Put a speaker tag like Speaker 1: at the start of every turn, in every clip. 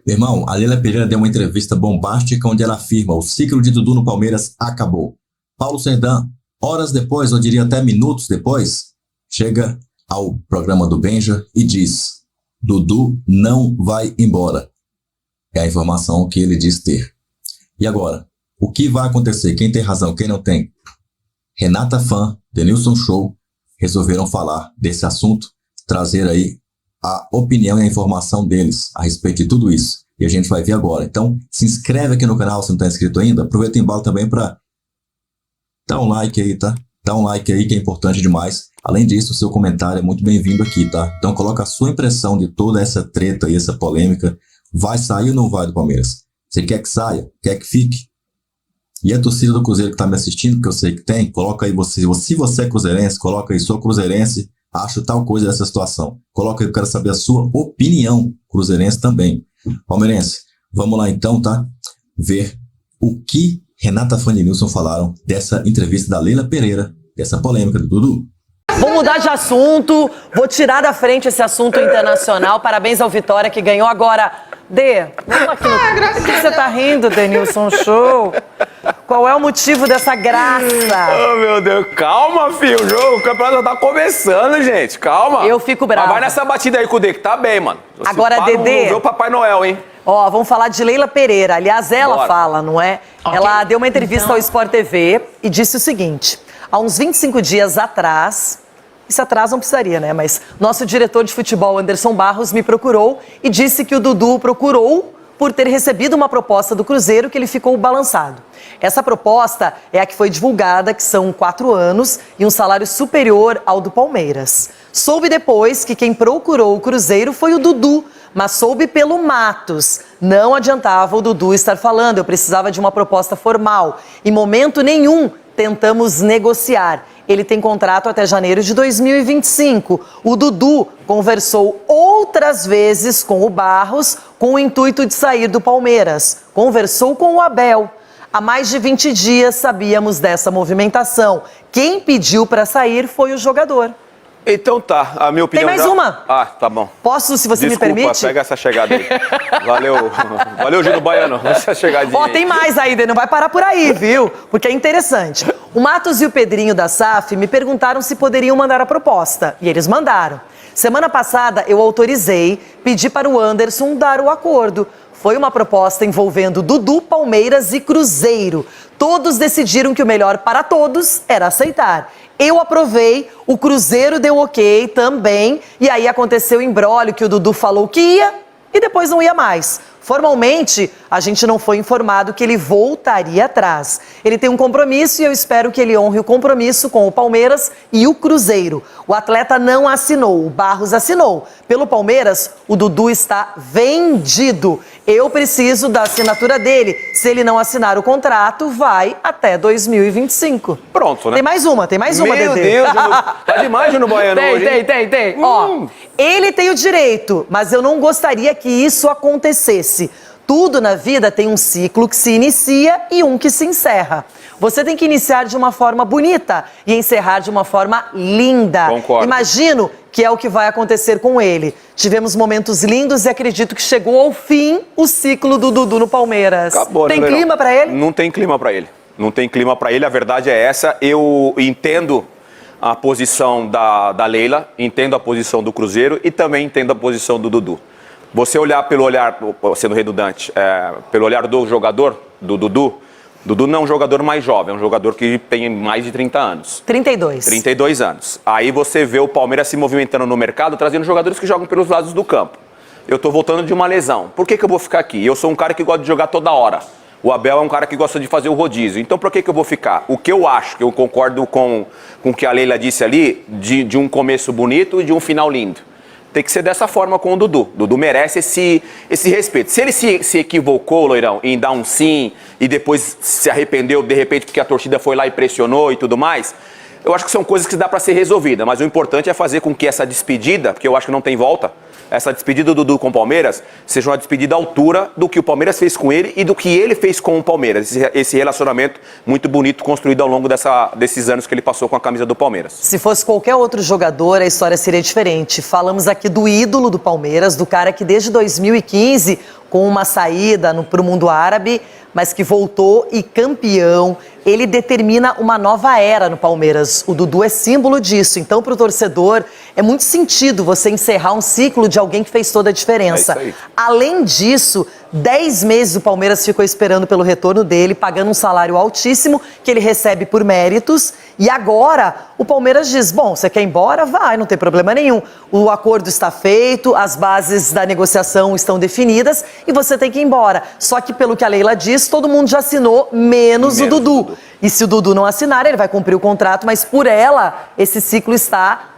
Speaker 1: Meu irmão, a Leila Pereira deu uma entrevista bombástica onde ela afirma: o ciclo de Dudu no Palmeiras acabou. Paulo Serdã, horas depois, ou diria até minutos depois, chega ao programa do Benja e diz: Dudu não vai embora. É a informação que ele diz ter. E agora, o que vai acontecer? Quem tem razão, quem não tem? Renata Fã, Denilson Show, resolveram falar desse assunto, trazer aí a opinião e a informação deles a respeito de tudo isso. E a gente vai ver agora. Então, se inscreve aqui no canal se não está inscrito ainda. Aproveita o embalo também para dar um like aí, tá? Dá um like aí que é importante demais. Além disso, o seu comentário é muito bem-vindo aqui, tá? Então coloca a sua impressão de toda essa treta e essa polêmica. Vai sair ou não vai do Palmeiras? Você quer que saia? Quer que fique? E a torcida do Cruzeiro que tá me assistindo, que eu sei que tem, coloca aí você. Se você é cruzeirense, coloca aí, sou cruzeirense, acho tal coisa dessa situação. Coloca aí, eu quero saber a sua opinião, cruzeirense também. Palmeirense, vamos lá então, tá? Ver o que Renata Fã e Nilson falaram dessa entrevista da Leila Pereira, dessa polêmica do Dudu.
Speaker 2: Vou mudar de assunto, vou tirar da frente esse assunto internacional. Parabéns ao Vitória que ganhou agora. Dê, vamos aqui no... Por que você tá rindo, Denilson Show? Qual é o motivo dessa graça?
Speaker 3: Oh, meu Deus, calma, filho. O campeonato já tá começando, gente. Calma.
Speaker 2: Eu fico brava.
Speaker 3: Mas vai nessa batida aí com o D, que tá bem, mano.
Speaker 2: Agora, Dedê...
Speaker 3: Não vê o Papai Noel, hein?
Speaker 2: Ó, vamos falar de Leila Pereira. Aliás, ela fala, não é? Okay. Ela deu uma entrevista ao Sport TV e disse o seguinte: há uns 25 dias atrás, esse atraso não precisaria, né? Mas nosso diretor de futebol, Anderson Barros, me procurou e disse que o Dudu procurou por ter recebido uma proposta do Cruzeiro que ele ficou balançado. Essa proposta é a que foi divulgada, que são 4 anos e um salário superior ao do Palmeiras. Soube depois que quem procurou o Cruzeiro foi o Dudu, mas soube pelo Matos. Não adiantava o Dudu estar falando, eu precisava de uma proposta formal. Em momento nenhum tentamos negociar. Ele tem contrato até janeiro de 2025. O Dudu conversou outras vezes com o Barros com o intuito de sair do Palmeiras. Conversou com o Abel. Há mais de 20 dias sabíamos dessa movimentação. Quem pediu para sair foi o jogador.
Speaker 3: Então tá, a minha opinião.
Speaker 2: Tem mais uma?
Speaker 3: Ah, tá bom.
Speaker 2: Posso, se você
Speaker 3: Desculpa,
Speaker 2: me permite?
Speaker 3: Pega essa chegada aí. Valeu. Valeu, Júlio Baiano. Essa chegadinha.
Speaker 2: Ó, tem mais ainda, não vai parar por aí, viu? Porque é interessante. O Matos e o Pedrinho da SAF me perguntaram se poderiam mandar a proposta. E eles mandaram. Semana passada eu autorizei, pedi para o Anderson dar o acordo. Foi uma proposta envolvendo Dudu, Palmeiras e Cruzeiro. Todos decidiram que o melhor para todos era aceitar. Eu aprovei, o Cruzeiro deu ok também, e aí aconteceu o imbróglio que o Dudu falou que ia e depois não ia mais. Formalmente, a gente não foi informado que ele voltaria atrás. Ele tem um compromisso e eu espero que ele honre o compromisso com o Palmeiras e o Cruzeiro. O atleta não assinou, o Barros assinou. Pelo Palmeiras, o Dudu está vendido. Eu preciso da assinatura dele. Se ele não assinar o contrato, vai até 2025.
Speaker 3: Pronto, né?
Speaker 2: Tem mais uma, Dedê.
Speaker 3: Meu Deus, tá demais, Júnior Baiano hoje.
Speaker 2: Tem. Ó, ele tem o direito, mas eu não gostaria que isso acontecesse. Tudo na vida tem um ciclo que se inicia e um que se encerra. Você tem que iniciar de uma forma bonita e encerrar de uma forma linda.
Speaker 3: Concordo.
Speaker 2: Imagino que é o que vai acontecer com ele. Tivemos momentos lindos e acredito que chegou ao fim o ciclo do Dudu no Palmeiras.
Speaker 3: Acabou,
Speaker 2: tem
Speaker 3: né,
Speaker 2: clima pra ele?
Speaker 3: Não tem clima pra ele. Não tem clima pra ele, a verdade é essa. Eu entendo a posição da Leila, entendo a posição do Cruzeiro e também entendo a posição do Dudu. Você olhar pelo olhar, sendo redundante, pelo olhar do jogador, do Dudu não é um jogador mais jovem, é um jogador que tem mais de 30 anos.
Speaker 2: 32
Speaker 3: anos. Aí você vê o Palmeiras se movimentando no mercado, trazendo jogadores que jogam pelos lados do campo. Eu tô voltando de uma lesão. Por que eu vou ficar aqui? Eu sou um cara que gosta de jogar toda hora. O Abel é um cara que gosta de fazer o rodízio. Então, por que eu vou ficar? O que eu acho, que eu concordo com o que a Leila disse ali, de um começo bonito e de um final lindo. Tem que ser dessa forma com o Dudu. O Dudu merece esse respeito. Se ele se equivocou, Loirão, em dar um sim e depois se arrependeu, de repente, porque a torcida foi lá e pressionou e tudo mais, eu acho que são coisas que dá para ser resolvida. Mas o importante é fazer com que essa despedida, porque eu acho que não tem volta, essa despedida do Dudu com o Palmeiras seja uma despedida à altura do que o Palmeiras fez com ele e do que ele fez com o Palmeiras. Esse relacionamento muito bonito construído ao longo desses anos que ele passou com a camisa do Palmeiras.
Speaker 2: Se fosse qualquer outro jogador, a história seria diferente. Falamos aqui do ídolo do Palmeiras, do cara que desde 2015, com uma saída para o mundo árabe, mas que voltou e campeão, ele determina uma nova era no Palmeiras. O Dudu é símbolo disso. Então, para o torcedor, é muito sentido você encerrar um ciclo de alguém que fez toda a diferença.
Speaker 3: É isso aí.
Speaker 2: Além disso, 10 meses o Palmeiras ficou esperando pelo retorno dele, pagando um salário altíssimo que ele recebe por méritos. E agora o Palmeiras diz, bom, você quer ir embora? Vai, não tem problema nenhum. O acordo está feito, as bases da negociação estão definidas e você tem que ir embora. Só que pelo que a Leila diz, todo mundo já assinou, menos o Dudu. E se o Dudu não assinar, ele vai cumprir o contrato, mas por ela, esse ciclo está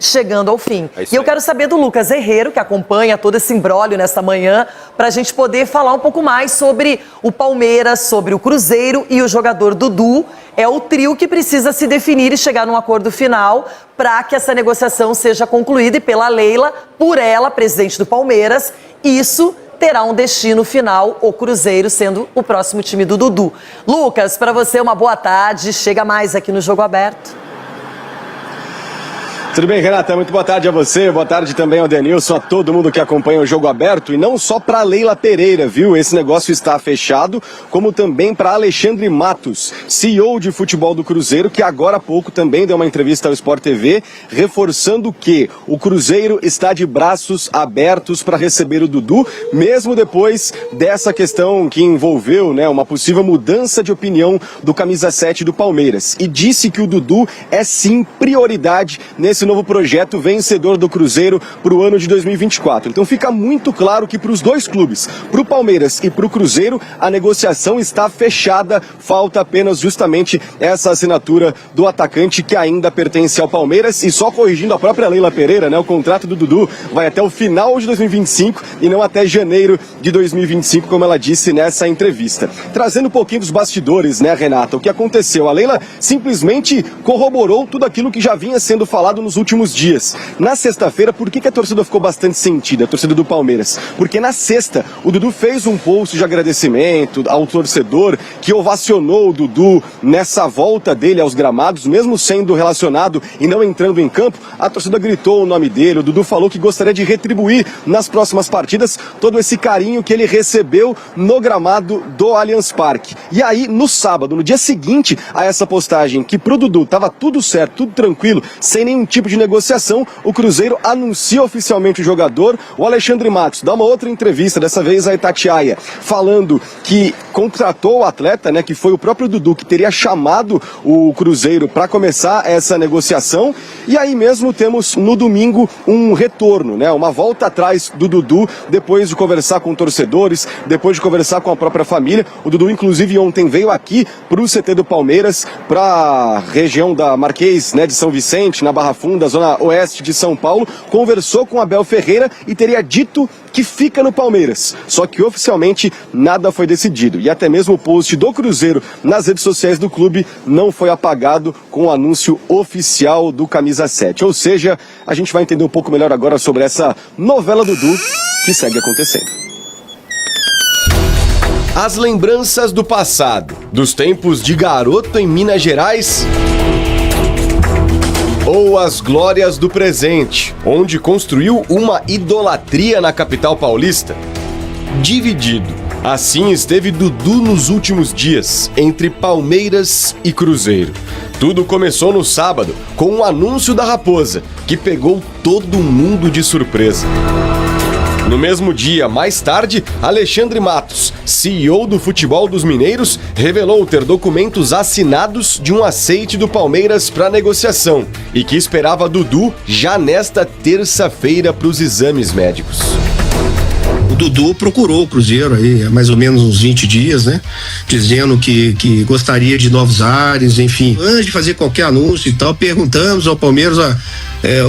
Speaker 2: chegando ao fim. E eu quero saber do Lucas Herrero, que acompanha todo esse imbróglio nesta manhã, para a gente poder falar um pouco mais sobre o Palmeiras, sobre o Cruzeiro e o jogador Dudu. É o trio que precisa se definir e chegar num acordo final para que essa negociação seja concluída. E pela Leila, por ela, presidente do Palmeiras, isso terá um destino final, o Cruzeiro sendo o próximo time do Dudu. Lucas, para você uma boa tarde, chega mais aqui no Jogo Aberto.
Speaker 4: Tudo bem, Renata? Muito boa tarde a você, boa tarde também ao Denilson, a todo mundo que acompanha o Jogo Aberto, e não só para Leila Pereira, viu? Esse negócio está fechado, como também para Alexandre Matos, CEO de futebol do Cruzeiro, que agora há pouco também deu uma entrevista ao Sport TV, reforçando que o Cruzeiro está de braços abertos para receber o Dudu, mesmo depois dessa questão que envolveu, né, uma possível mudança de opinião do camisa 7 do Palmeiras. E disse que o Dudu é sim prioridade nesse novo projeto vencedor do Cruzeiro para o ano de 2024. Então fica muito claro que para os dois clubes, para o Palmeiras e para o Cruzeiro, a negociação está fechada, falta apenas justamente essa assinatura do atacante que ainda pertence ao Palmeiras. E só corrigindo a própria Leila Pereira, né, o contrato do Dudu vai até o final de 2025 e não até janeiro de 2025, como ela disse nessa entrevista. Trazendo um pouquinho dos bastidores, né, Renata, o que aconteceu? A Leila simplesmente corroborou tudo aquilo que já vinha sendo falado nos últimos dias. Na sexta-feira, por que a torcida ficou bastante sentida, a torcida do Palmeiras? Porque na sexta, o Dudu fez um post de agradecimento ao torcedor que ovacionou o Dudu nessa volta dele aos gramados, mesmo sendo relacionado e não entrando em campo, a torcida gritou o nome dele, o Dudu falou que gostaria de retribuir nas próximas partidas todo esse carinho que ele recebeu no gramado do Allianz Parque. E aí, no sábado, no dia seguinte a essa postagem, que pro Dudu estava tudo certo, tudo tranquilo, sem nenhum tipo de negociação, o Cruzeiro anuncia oficialmente o jogador. O Alexandre Matos dá uma outra entrevista, dessa vez a Itatiaia, falando que contratou o atleta, né, que foi o próprio Dudu que teria chamado o Cruzeiro para começar essa negociação. E aí mesmo temos no domingo um retorno, né, uma volta atrás do Dudu, depois de conversar com torcedores, depois de conversar com a própria família. O Dudu, inclusive, ontem veio aqui para o CT do Palmeiras, para a região da Marquês, né, de São Vicente, na Barra Funda, zona oeste de São Paulo, conversou com Abel Ferreira e teria dito que fica no Palmeiras. Só que oficialmente nada foi decidido. E até mesmo o post do Cruzeiro nas redes sociais do clube não foi apagado com o anúncio oficial do camisa 7. Ou seja, a gente vai entender um pouco melhor agora sobre essa novela Dudu que segue acontecendo. As lembranças do passado, dos tempos de garoto em Minas Gerais, ou as glórias do presente, onde construiu uma idolatria na capital paulista? Dividido. Assim esteve Dudu nos últimos dias, entre Palmeiras e Cruzeiro. Tudo começou no sábado, com o anúncio da Raposa, que pegou todo mundo de surpresa. No mesmo dia, mais tarde, Alexandre Matos, CEO do futebol dos mineiros, revelou ter documentos assinados de um aceite do Palmeiras para negociação e que esperava Dudu já nesta terça-feira para os exames médicos.
Speaker 5: O Dudu procurou o Cruzeiro aí há mais ou menos uns 20 dias, né? Dizendo que gostaria de novos ares, enfim. Antes de fazer qualquer anúncio e tal, perguntamos ao Palmeiras,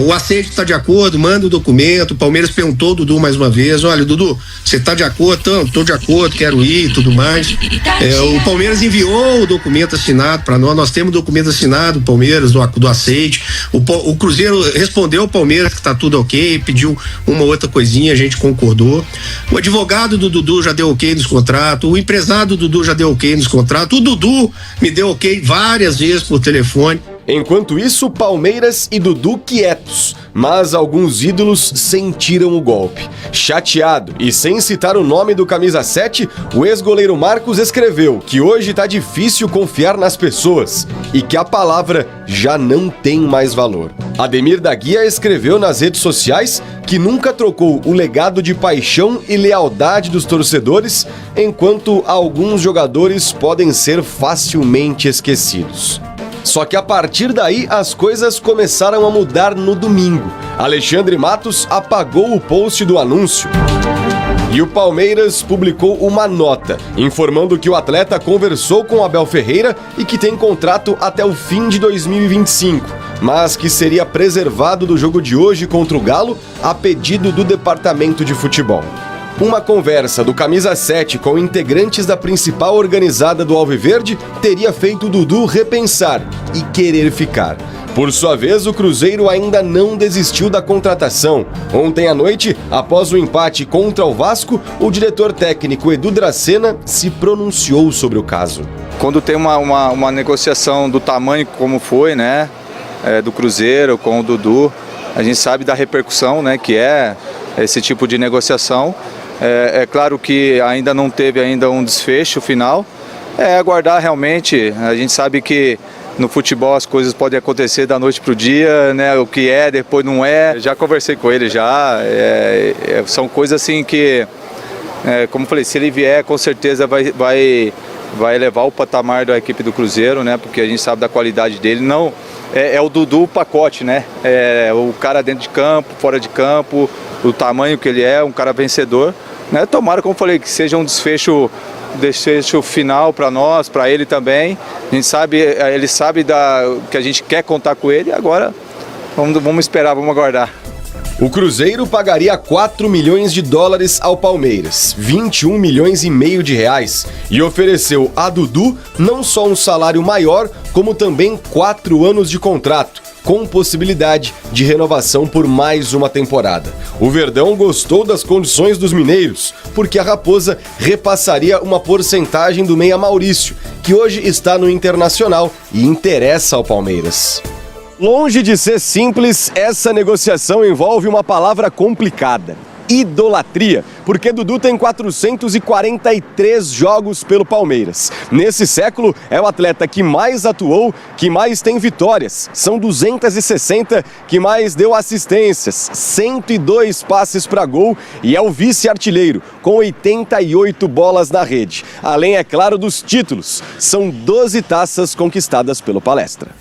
Speaker 5: O Aceite está de acordo, manda o documento. O Palmeiras perguntou o Dudu mais uma vez: olha, Dudu, você está de acordo? Estou de acordo, quero ir e tudo mais. O Palmeiras enviou o documento assinado para nós temos o documento assinado, o Palmeiras, do Aceite. O Cruzeiro respondeu ao Palmeiras que está tudo ok, pediu uma outra coisinha, a gente concordou. O advogado do Dudu já deu ok nos contratos, o empresário do Dudu já deu ok nos contratos, o Dudu me deu ok várias vezes por telefone.
Speaker 4: Enquanto isso, Palmeiras e Dudu quietos, mas alguns ídolos sentiram o golpe. Chateado e sem citar o nome do camisa 7, o ex-goleiro Marcos escreveu que hoje tá difícil confiar nas pessoas e que a palavra já não tem mais valor. Ademir da Guia escreveu nas redes sociais que nunca trocou o legado de paixão e lealdade dos torcedores, enquanto alguns jogadores podem ser facilmente esquecidos. Só que a partir daí as coisas começaram a mudar no domingo. Alexandre Matos apagou o post do anúncio. E o Palmeiras publicou uma nota informando que o atleta conversou com Abel Ferreira e que tem contrato até o fim de 2025, mas que seria preservado do jogo de hoje contra o Galo a pedido do departamento de futebol. Uma conversa do camisa 7 com integrantes da principal organizada do Alviverde teria feito o Dudu repensar e querer ficar. Por sua vez, o Cruzeiro ainda não desistiu da contratação. Ontem à noite, após o empate contra o Vasco, o diretor técnico Edu Dracena se pronunciou sobre o caso.
Speaker 6: Quando tem uma negociação do tamanho como foi, né, do Cruzeiro com o Dudu, a gente sabe da repercussão, né, que é esse tipo de negociação. É claro que ainda não teve um desfecho final. Aguardar realmente. A gente sabe que no futebol as coisas podem acontecer da noite para o dia, né? O que depois não é. Já conversei com ele já. São coisas assim que, como eu falei, se ele vier, com certeza vai elevar o patamar da equipe do Cruzeiro, né? Porque a gente sabe da qualidade dele. Não é o Dudu pacote, né? O cara dentro de campo, fora de campo, o tamanho que ele é, um cara vencedor. Né? Tomara, como eu falei, que seja um desfecho final para nós, para ele também. A gente sabe, ele sabe que a gente quer contar com ele. Agora vamos esperar, vamos aguardar.
Speaker 4: O Cruzeiro pagaria 4 milhões de dólares ao Palmeiras, 21 milhões e meio de reais, e ofereceu a Dudu não só um salário maior, como também 4 anos de contrato, com possibilidade de renovação por mais uma temporada. O Verdão gostou das condições dos mineiros, porque a Raposa repassaria uma porcentagem do meia Maurício, que hoje está no Internacional e interessa ao Palmeiras. Longe de ser simples, essa negociação envolve uma palavra complicada: idolatria, porque Dudu tem 443 jogos pelo Palmeiras. Nesse século, é o atleta que mais atuou, que mais tem vitórias. São 260, que mais deu assistências, 102 passes para gol e é o vice-artilheiro, com 88 bolas na rede. Além, é claro, dos títulos. São 12 taças conquistadas pelo Palestra.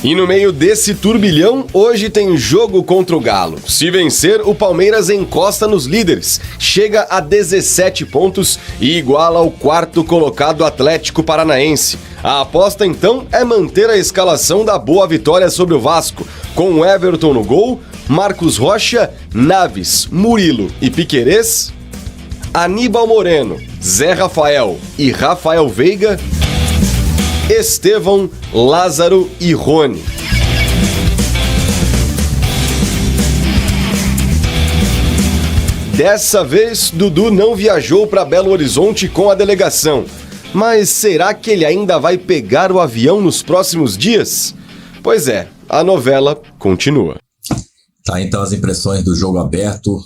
Speaker 4: E no meio desse turbilhão, hoje tem jogo contra o Galo. Se vencer, o Palmeiras encosta nos líderes, chega a 17 pontos e iguala o quarto colocado Atlético Paranaense. A aposta, então, é manter a escalação da boa vitória sobre o Vasco, com Everton no gol, Marcos Rocha, Naves, Murilo e Piquerez, Aníbal Moreno, Zé Rafael e Rafael Veiga, Estevão, Lázaro e Rony. Dessa vez, Dudu não viajou para Belo Horizonte com a delegação. Mas será que ele ainda vai pegar o avião nos próximos dias? Pois é, a novela continua.
Speaker 1: Tá, então as impressões do jogo aberto,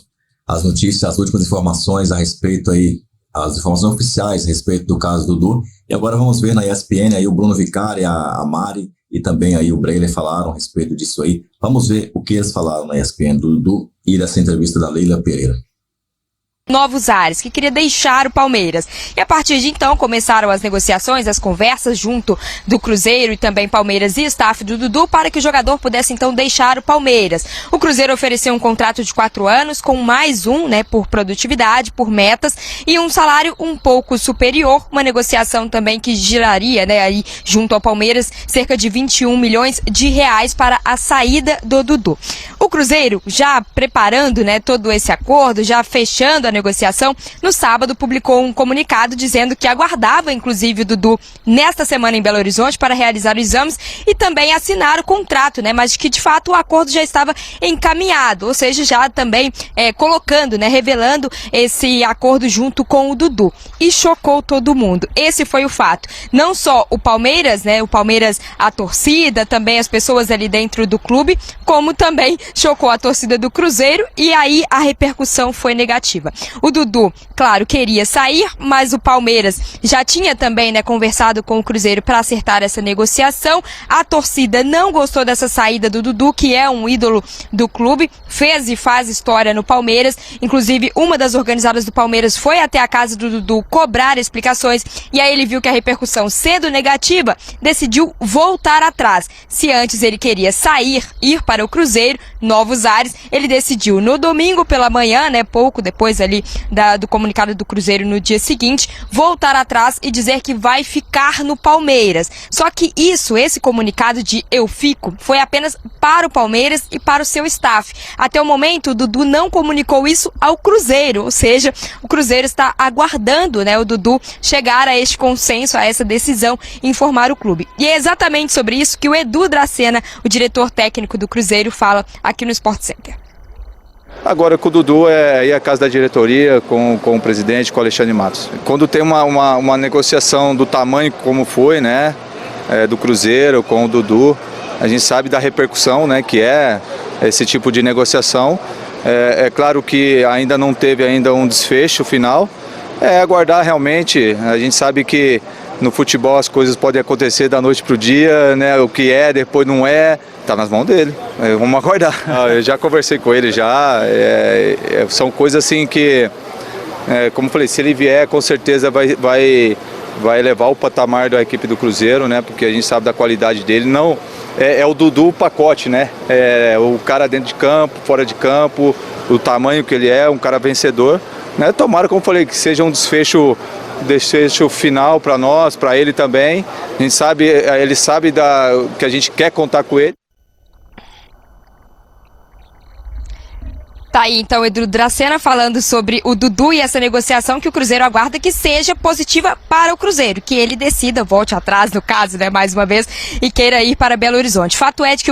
Speaker 1: as notícias, as últimas informações a respeito aí, as informações oficiais a respeito do caso Dudu. E agora vamos ver na ESPN aí o Bruno Vicari, a Mari e também aí o Breiler falaram a respeito disso aí. Vamos ver o que eles falaram na ESPN do Dudu e dessa entrevista da Leila Pereira.
Speaker 7: novos ares, que queria deixar o Palmeiras. E a partir de então começaram as negociações, as conversas junto do Cruzeiro e também Palmeiras e staff do Dudu para que o jogador pudesse então deixar o Palmeiras. O Cruzeiro ofereceu um contrato de 4 anos com mais um, por produtividade, por metas e um salário um pouco superior, uma negociação também que giraria, aí junto ao Palmeiras cerca de 21 milhões de reais para a saída do Dudu. O Cruzeiro já preparando, todo esse acordo, já fechando a negociação, no sábado publicou um comunicado dizendo que aguardava, inclusive, o Dudu nesta semana em Belo Horizonte para realizar os exames e também assinar o contrato, mas que de fato o acordo já estava encaminhado, ou seja, já também colocando, revelando esse acordo junto com o Dudu. E chocou todo mundo. Esse foi o fato. Não só o Palmeiras, a torcida, também as pessoas ali dentro do clube, como também chocou a torcida do Cruzeiro e aí a repercussão foi negativa. O Dudu, claro, queria sair, mas o Palmeiras já tinha também, conversado com o Cruzeiro para acertar essa negociação. A torcida não gostou dessa saída do Dudu, que é um ídolo do clube, fez e faz história no Palmeiras. Inclusive, uma das organizadas do Palmeiras foi até a casa do Dudu cobrar explicações e aí ele viu que a repercussão sendo negativa, decidiu voltar atrás. Se antes ele queria sair, ir para o Cruzeiro, novos ares, ele decidiu no domingo pela manhã, pouco depois ali do comunicado do Cruzeiro no dia seguinte, voltar atrás e dizer que vai ficar no Palmeiras. Só que esse comunicado de eu fico, foi apenas para o Palmeiras e para o seu staff. Até o momento, o Dudu não comunicou isso ao Cruzeiro, ou seja, o Cruzeiro está aguardando, o Dudu chegar a este consenso, a essa decisão e informar o clube. E é exatamente sobre isso que o Edu Dracena, o diretor técnico do Cruzeiro, fala aqui no Sport Center.
Speaker 6: Agora com o Dudu é ir à casa da diretoria, com o presidente, com o Alexandre Matos. Quando tem uma negociação do tamanho como foi, do Cruzeiro com o Dudu, a gente sabe da repercussão, que é esse tipo de negociação. É claro que ainda não teve ainda um desfecho final. É aguardar realmente, a gente sabe que no futebol as coisas podem acontecer da noite para o dia, o que é, depois não é, está nas mãos dele, vamos aguardar. Eu já conversei com ele, são coisas assim que, como eu falei, se ele vier, com certeza vai elevar o patamar da equipe do Cruzeiro, porque a gente sabe da qualidade dele, não é o Dudu pacote, o cara dentro de campo, fora de campo, o tamanho que ele é, um cara vencedor, tomara, como eu falei, que seja um desfecho final para nós, para ele também. A gente sabe, ele sabe que a gente quer contar com ele.
Speaker 7: Tá aí então Edu Dracena falando sobre o Dudu e essa negociação que o Cruzeiro aguarda que seja positiva para o Cruzeiro, que ele decida, volte atrás no caso, mais uma vez, e queira ir para Belo Horizonte. Fato é de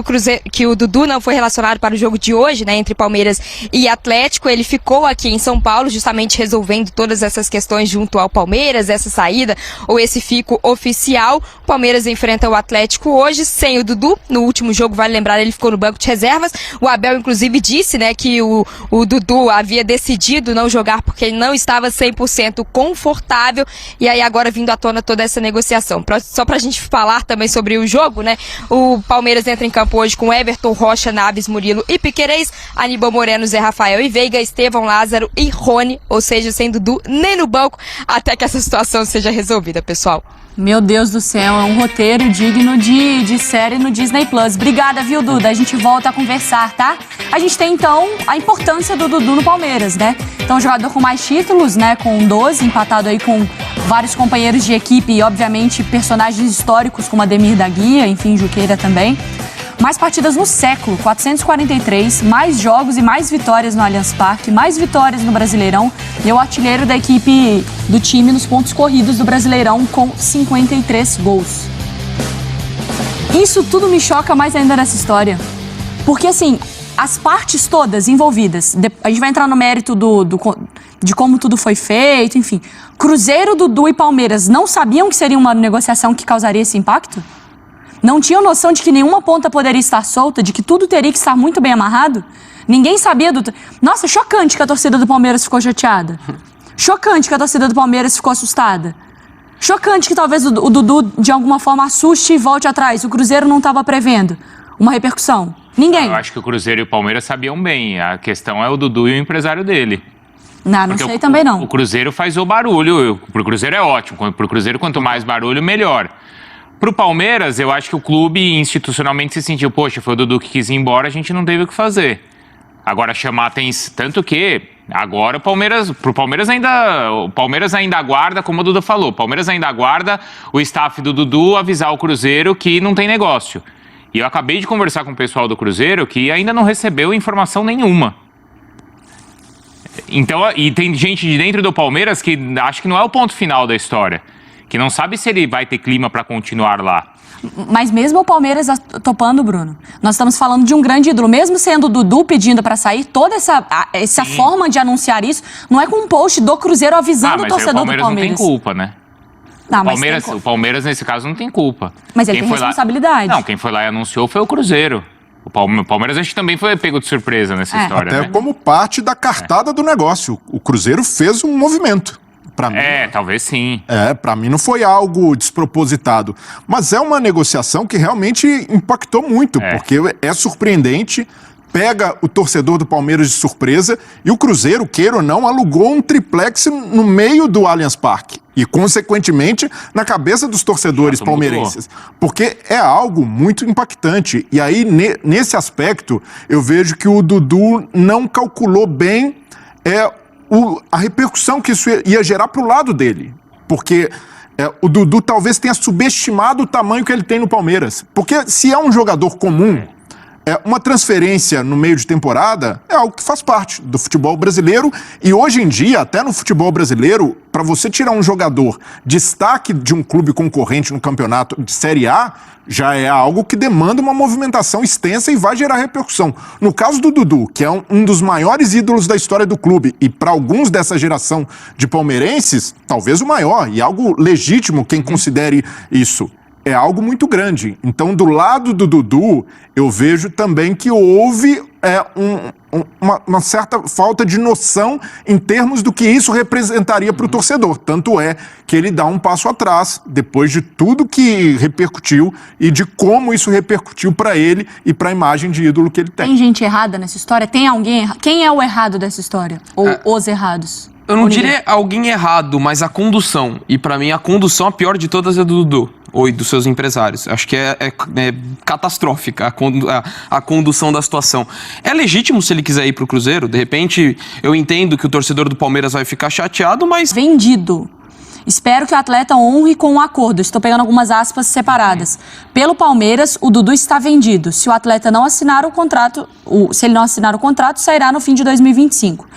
Speaker 7: que o Dudu não foi relacionado para o jogo de hoje, entre Palmeiras e Atlético, ele ficou aqui em São Paulo justamente resolvendo todas essas questões junto ao Palmeiras, essa saída ou esse fico oficial. O Palmeiras enfrenta o Atlético hoje sem o Dudu, no último jogo, vale lembrar, ele ficou no banco de reservas. O Abel inclusive disse, que o Dudu havia decidido não jogar porque ele não estava 100% confortável e aí agora vindo à tona toda essa negociação. Só pra gente falar também sobre o jogo, o Palmeiras entra em campo hoje com Everton, Rocha, Naves, Murilo e Piquerez, Aníbal Moreno, Zé Rafael e Veiga, Estevão, Lázaro e Rony, ou seja, sem Dudu nem no banco até que essa situação seja resolvida, pessoal.
Speaker 8: Meu Deus do céu, é um roteiro digno de série no Disney Plus. Obrigada, viu, Duda? A gente volta a conversar, tá? A gente tem, então, a importância do Dudu no Palmeiras, Então, jogador com mais títulos, com 12, empatado aí com vários companheiros de equipe e, obviamente, personagens históricos como Ademir da Guia, enfim, Juqueira também. Mais partidas no século, 443, mais jogos e mais vitórias no Allianz Parque, mais vitórias no Brasileirão e é o artilheiro da equipe do time nos pontos corridos do Brasileirão com 53 gols. Isso tudo me choca mais ainda nessa história, porque assim, as partes todas envolvidas, a gente vai entrar no mérito de como tudo foi feito, enfim, Cruzeiro, Dudu e Palmeiras não sabiam que seria uma negociação que causaria esse impacto? Não tinham noção de que nenhuma ponta poderia estar solta, de que tudo teria que estar muito bem amarrado? Ninguém sabia do... Nossa, chocante que a torcida do Palmeiras ficou chateada. Chocante que a torcida do Palmeiras ficou assustada. Chocante que talvez o Dudu, de alguma forma, assuste e volte atrás. O Cruzeiro não estava prevendo uma repercussão. Ninguém.
Speaker 9: Eu acho que o Cruzeiro e o Palmeiras sabiam bem. A questão é o Dudu e o empresário dele.
Speaker 8: Não
Speaker 9: Porque
Speaker 8: sei também não.
Speaker 9: O Cruzeiro faz o barulho, pro Cruzeiro é ótimo, pro Cruzeiro quanto mais barulho, melhor. Pro Palmeiras, eu acho que o clube institucionalmente se sentiu, poxa, foi o Dudu que quis ir embora, a gente não teve o que fazer. Agora chamar atenção, tanto que agora o Palmeiras ainda aguarda, como o Dudu falou, o Palmeiras ainda aguarda o staff do Dudu avisar o Cruzeiro que não tem negócio. E eu acabei de conversar com o pessoal do Cruzeiro que ainda não recebeu informação nenhuma. Então, e tem gente de dentro do Palmeiras que acha que não é o ponto final da história, que não sabe se ele vai ter clima para continuar lá.
Speaker 8: Mas mesmo o Palmeiras topando, Bruno, nós estamos falando de um grande ídolo. Mesmo sendo o Dudu pedindo para sair, toda essa forma de anunciar isso não é com um post do Cruzeiro avisando o torcedor do Palmeiras.
Speaker 9: O Palmeiras não tem culpa, né?
Speaker 8: Não,
Speaker 9: o Palmeiras, nesse caso, não tem culpa.
Speaker 8: Mas ele tem responsabilidade.
Speaker 9: Não, quem foi lá e anunciou foi o Cruzeiro. O Palmeiras acho que também foi pego de surpresa nessa história.
Speaker 10: Até como parte da cartada do negócio. O Cruzeiro fez um movimento. Pra mim,
Speaker 9: talvez sim.
Speaker 10: Pra mim não foi algo despropositado. Mas é uma negociação que realmente impactou muito, porque é surpreendente, pega o torcedor do Palmeiras de surpresa e o Cruzeiro, queira ou não, alugou um triplex no meio do Allianz Parque. E, consequentemente, na cabeça dos torcedores palmeirenses. Porque é algo muito impactante. E aí, nesse aspecto, eu vejo que o Dudu não calculou bem a repercussão que isso ia gerar para o lado dele. Porque o Dudu talvez tenha subestimado o tamanho que ele tem no Palmeiras. Porque se é um jogador comum, uma transferência no meio de temporada é algo que faz parte do futebol brasileiro. E hoje em dia, até no futebol brasileiro, para você tirar um jogador destaque de um clube concorrente no campeonato de Série A, já é algo que demanda uma movimentação extensa e vai gerar repercussão. No caso do Dudu, que é um dos maiores ídolos da história do clube, e para alguns dessa geração de palmeirenses, talvez o maior, e algo legítimo quem considere isso. É algo muito grande. Então, do lado do Dudu, eu vejo também que houve uma certa falta de noção em termos do que isso representaria para o torcedor. Tanto é que ele dá um passo atrás, depois de tudo que repercutiu e de como isso repercutiu para ele e para a imagem de ídolo que ele tem.
Speaker 8: Tem gente errada nessa história? Tem alguém? Quem é o errado dessa história? Ou os errados?
Speaker 11: Eu não diria alguém errado, mas a condução. E pra mim, a condução, a pior de todas, é do Dudu. Ou dos seus empresários. Acho que é catastrófica a condução da situação. É legítimo se ele quiser ir pro Cruzeiro. De repente, eu entendo que o torcedor do Palmeiras vai ficar chateado, mas...
Speaker 8: Vendido. Espero que o atleta honre com um acordo. Estou pegando algumas aspas separadas. Pelo Palmeiras, o Dudu está vendido. Se o atleta não assinar o contrato, se ele não assinar o contrato, sairá no fim de 2025.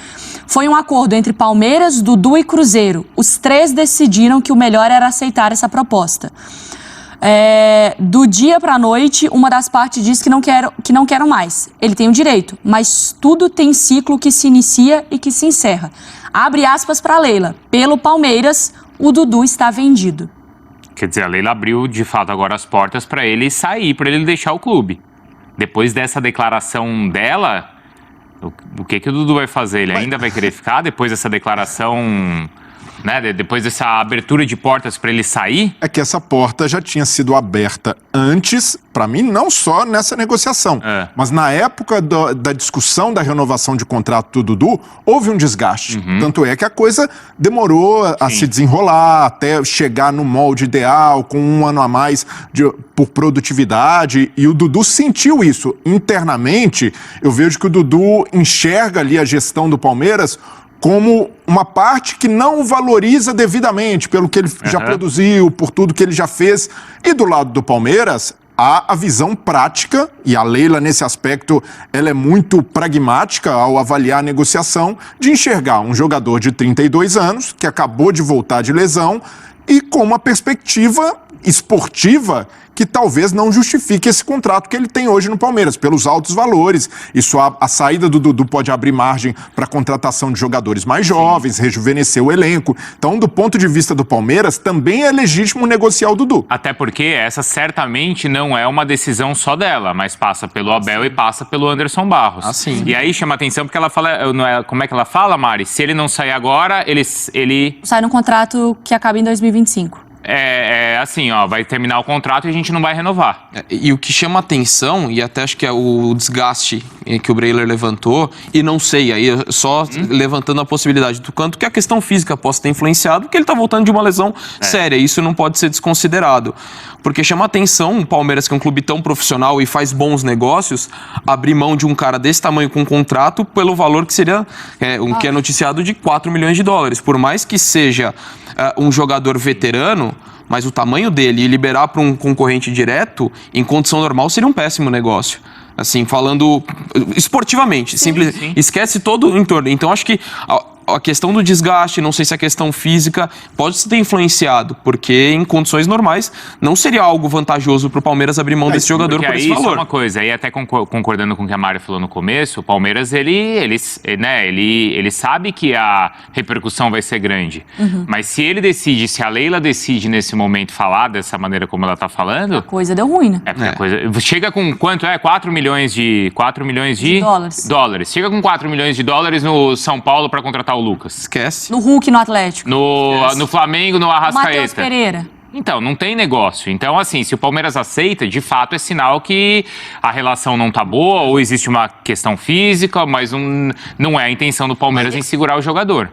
Speaker 8: Foi um acordo entre Palmeiras, Dudu e Cruzeiro. Os três decidiram que o melhor era aceitar essa proposta. Do dia para a noite, uma das partes diz que não quero mais. Ele tem o direito, mas tudo tem ciclo que se inicia e que se encerra. Abre aspas para Leila. Pelo Palmeiras, o Dudu está vendido.
Speaker 9: Quer dizer, a Leila abriu de fato agora as portas para ele sair, para ele deixar o clube. Depois dessa declaração dela, o que o Dudu vai fazer? Ele ainda vai querer ficar depois dessa declaração, né? Depois dessa abertura de portas para ele sair?
Speaker 10: É que essa porta já tinha sido aberta antes, para mim, não só nessa negociação, mas na época da discussão da renovação de contrato do Dudu, houve um desgaste. Tanto é que a coisa demorou a se desenrolar, até chegar no molde ideal, com um ano a mais por produtividade, e o Dudu sentiu isso. Internamente, eu vejo que o Dudu enxerga ali a gestão do Palmeiras como uma parte que não valoriza devidamente pelo que ele já produziu, por tudo que ele já fez. E do lado do Palmeiras, há a visão prática, e a Leila, nesse aspecto, ela é muito pragmática ao avaliar a negociação, de enxergar um jogador de 32 anos, que acabou de voltar de lesão, e com uma perspectiva esportiva que talvez não justifique esse contrato que ele tem hoje no Palmeiras, pelos altos valores. Isso, a saída do Dudu pode abrir margem para a contratação de jogadores mais jovens, rejuvenescer o elenco. Então, do ponto de vista do Palmeiras, também é legítimo negociar o Dudu.
Speaker 9: Até porque essa certamente não é uma decisão só dela, mas passa pelo Abel e passa pelo Anderson Barros. E aí chama atenção porque ela fala, como é que ela fala, Mari? Se ele não sair agora, ele...
Speaker 8: Sai no contrato que acaba em 2025.
Speaker 9: assim, ó, vai terminar o contrato e a gente não vai renovar.
Speaker 11: E o que chama atenção, e até acho que é o desgaste que o Breiler levantou, e não sei, aí só levantando a possibilidade do quanto que a questão física possa ter influenciado, porque ele tá voltando de uma lesão séria, isso não pode ser desconsiderado. Porque chama atenção o Palmeiras, que é um clube tão profissional e faz bons negócios, abrir mão de um cara desse tamanho com contrato pelo valor que seria, que é noticiado de 4 milhões de dólares. Por mais que seja um jogador veterano, mas o tamanho dele e liberar para um concorrente direto, em condição normal, seria um péssimo negócio. Assim, falando esportivamente, simples, esquece todo o entorno. Então, acho que a questão do desgaste, não sei se a questão física pode ter influenciado, porque em condições normais não seria algo vantajoso para o Palmeiras abrir mão desse jogador por esse valor.
Speaker 9: Isso é uma coisa, aí até concordando com o que a Mari falou no começo, o Palmeiras, ele sabe que a repercussão vai ser grande, mas se ele decide, se a Leila decide nesse momento falar dessa maneira como ela está falando...
Speaker 8: A coisa deu ruim, né?
Speaker 9: Chega com quanto 4 milhões de dólares. Chega com 4 milhões de dólares no São Paulo para contratar o Lucas.
Speaker 11: Esquece.
Speaker 8: No Hulk, no Atlético.
Speaker 9: No Flamengo, no Arrascaeta.
Speaker 8: Matheus Pereira.
Speaker 9: Então, não tem negócio. Então, assim, se o Palmeiras aceita, de fato é sinal que a relação não tá boa, ou existe uma questão física, mas não é a intenção do Palmeiras em segurar o jogador.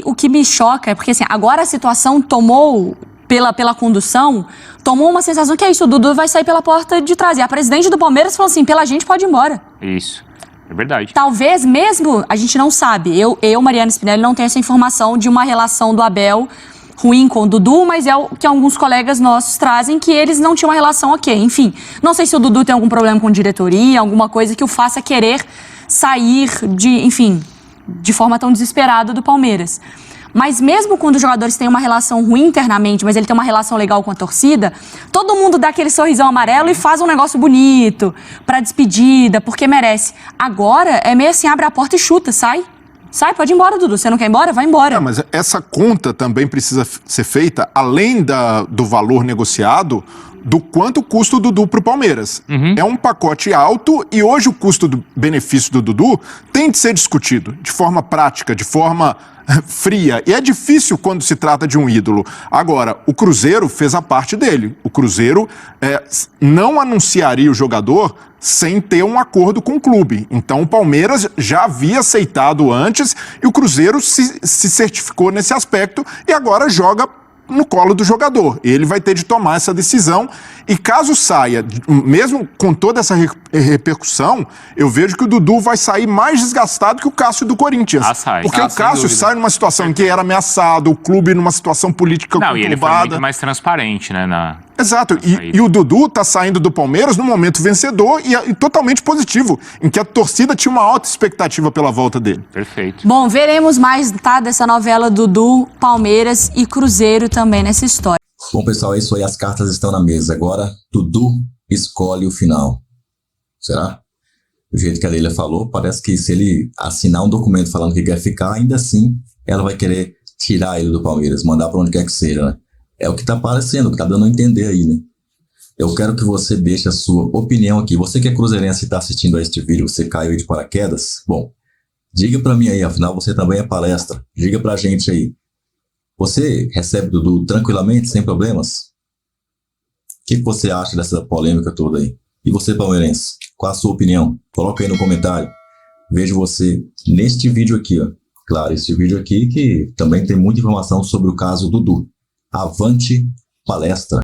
Speaker 8: O que me choca é porque, assim, agora a situação tomou... Pela condução, tomou uma sensação que é isso, o Dudu vai sair pela porta de trás. E a presidente do Palmeiras falou assim, pela gente pode ir embora.
Speaker 9: Isso, é verdade.
Speaker 8: Talvez mesmo, a gente não sabe, eu Mariana Spinelli, não tenho essa informação de uma relação do Abel ruim com o Dudu, mas é o que alguns colegas nossos trazem, que eles não tinham uma relação ok. Enfim, não sei se o Dudu tem algum problema com diretoria, alguma coisa que o faça querer sair de forma tão desesperada do Palmeiras. Mas mesmo quando os jogadores têm uma relação ruim internamente, mas ele tem uma relação legal com a torcida, todo mundo dá aquele sorrisão amarelo e faz um negócio bonito pra despedida, porque merece. Agora é meio assim, abre a porta e chuta, sai. Sai, pode ir embora, Dudu. Você não quer ir embora? Vai embora.
Speaker 10: Mas essa conta também precisa ser feita, além do valor negociado, do quanto custa o Dudu pro Palmeiras. É um pacote alto e hoje o custo-benefício do Dudu tem de ser discutido de forma prática, de forma fria. E é difícil quando se trata de um ídolo. Agora, o Cruzeiro fez a parte dele. O Cruzeiro não anunciaria o jogador sem ter um acordo com o clube. Então o Palmeiras já havia aceitado antes e o Cruzeiro se certificou nesse aspecto e agora joga no colo do jogador. Ele vai ter de tomar essa decisão e caso saia, mesmo com toda essa repercussão, eu vejo que o Dudu vai sair mais desgastado que o Cássio do Corinthians. Porque o Cássio sai numa situação em que era ameaçado, o clube numa situação política conturbada.
Speaker 9: E ele foi muito mais transparente, né?
Speaker 10: Exato, e o Dudu tá saindo do Palmeiras num momento vencedor e totalmente positivo, em que a torcida tinha uma alta expectativa pela volta dele.
Speaker 9: Perfeito.
Speaker 8: Bom, veremos mais, tá, dessa novela Dudu, Palmeiras e Cruzeiro também nessa história.
Speaker 1: Bom, pessoal, é isso aí, as cartas estão na mesa. Agora, Dudu escolhe o final. Será? Do jeito que a Leila falou, parece que se ele assinar um documento falando que quer ficar, ainda assim, ela vai querer tirar ele do Palmeiras, mandar para onde quer que seja, né? É o que tá parecendo, o que tá dando a entender aí, né? Eu quero que você deixe a sua opinião aqui. Você que é cruzeirense e tá assistindo a este vídeo, você caiu aí de paraquedas? Bom, diga pra mim aí, afinal você também é palestra. Diga pra gente aí. Você recebe Dudu tranquilamente, sem problemas? O que você acha dessa polêmica toda aí? E você, palmeirense, qual a sua opinião? Coloca aí no comentário. Vejo você neste vídeo aqui, ó. Claro, este vídeo aqui que também tem muita informação sobre o caso Dudu. Avante palestra!